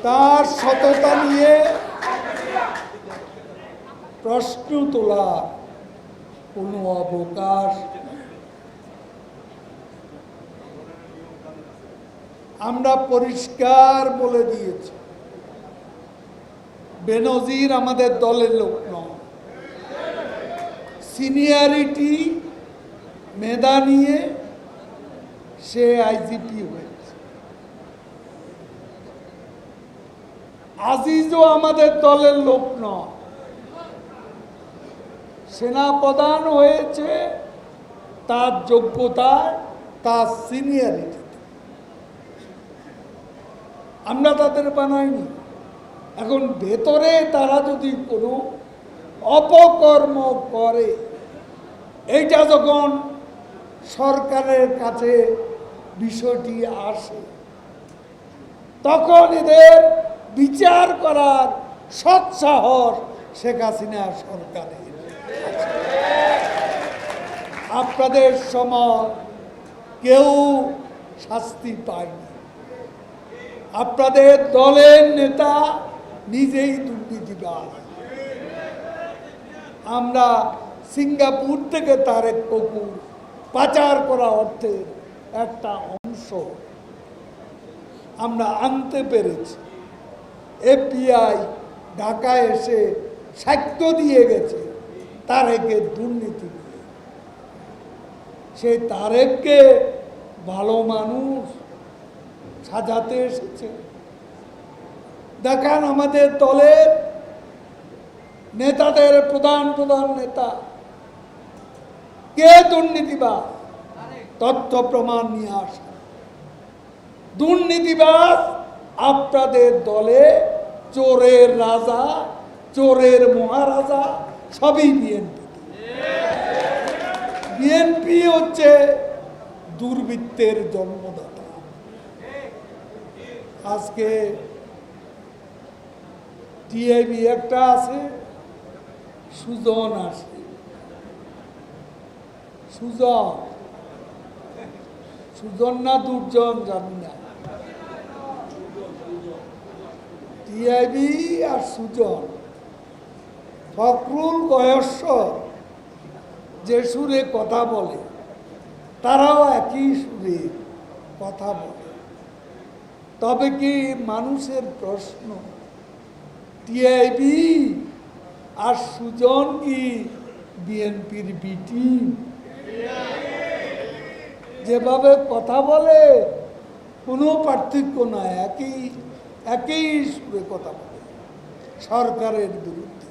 তার সততা নিয়ে প্রশ্ন তোলার কোনো অবকাশ আমরা পরিষ্কার বলে দিয়েছি। বেনজির আমাদের দলের লোক নয়। সিনিয়রিটি মেধা নিয়ে সে আইজিপি হয়েছে। আজিজও আমাদের দলের লোক নয়। সেনাপ্রধান হয়েছে তার যোগ্যতায়, তার সিনিয়রিটি। আমরা তাদের বানাইনি। এখন ভেতরে তারা যদি কোনো অপকর্ম করে, এইটা যখন সরকারের কাছে বিষয়টি আসে, তখন এদের বিচার করার সৎসাহস শেখ হাসিনা সরকারের। আপনাদের সময় কেউ শাস্তি পায়নি। আপনাদের দলের নেতা নিজেই দুর্নীতিবাজ। আমরা সিঙ্গাপুর থেকে তারেক কপূর পাচার করা অর্থের একটা অংশ আমরা আনতে পেরেছি। এফবিআই ঢাকায় এসে সাক্ষ্য দিয়ে গেছে তারেকের দুর্নীতি। সেই তারেককে ভালো মানুষ সাজাতে এসেছে। দেখান আমাদের দলের নেতাদের, প্রধান নেতা কে দুর্নীতিবাজ, তথ্য প্রমাণ নিয়ে আসা। দুর্নীতিবাজ আপনাদের দলে চোরের রাজা, চোরের মহারাজা সবই বিএনপি। বিএনপি হচ্ছে দুর্বৃত্তের জন্মদাতা। আজকে টিআইবি একটা আছে, সুজন আছে। সুজন না দুর্জন জানি না। টিআইবি আর সুজন, ফখরুল গয়েশ্বর যে সুরে কথা বলে, তারাও একই সুরে কথা বলে। তবে কি মানুষের প্রশ্ন, টিআইবি আর সুজন কি বিএনপির বিটি? যেভাবে কথা বলে কোনো পার্থক্য নয়, একই সুরে কথা বলে সরকারের বিরুদ্ধে।